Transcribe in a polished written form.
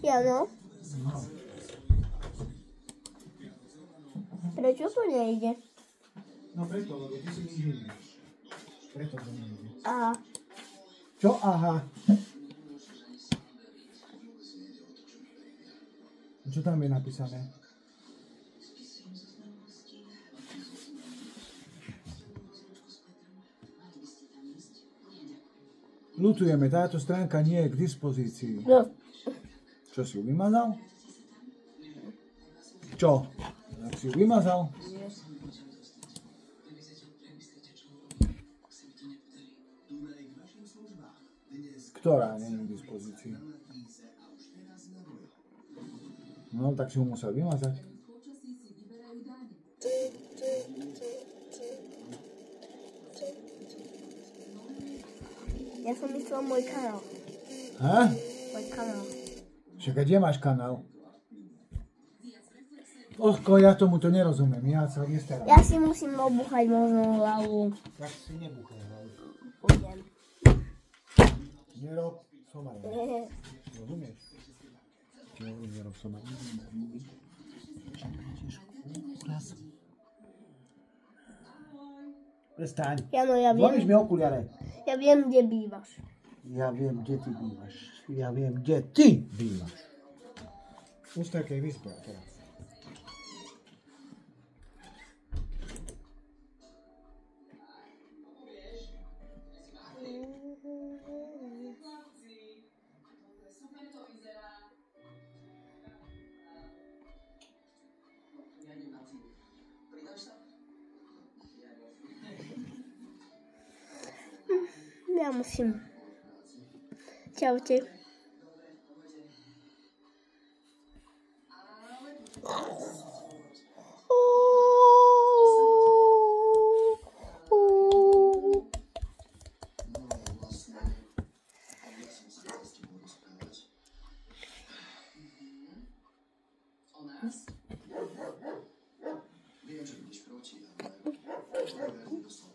Jano? Prečo to nejde? No preto, lebo ty si inžinier. Preto to nejde. Aha. Čo aha? Čo tam je napísané? Ľutujeme, táto stránka nie je k dispozícii. No. Čo si ju vymazal? Čo? Tak si ju vymazal? Ktorá nie je k dispozícii? No, tak si ju musel vymazať. Ja som myslel môj kanál. Ha? Môj kanál. Však a kde máš kanál? Ochko, ja tomuto nerozumiem, ja sa nestarám. Ja si musím obúchať možno hlavu. Tak si nebúchaj hlavu. Pôjdem. Nerob somarinu. Rozumieš? Nerob somarinu. Raz. Prestaň. Jano, ja Zlomíš viem. mi okuliare. Ja viem, kde bývaš. Ja viem, kde ty bývaš. Ja viem, kde ty bývaš. Už v takej výzbe teraz. Ja musím. Čaute. Viem, že budeš proti, ale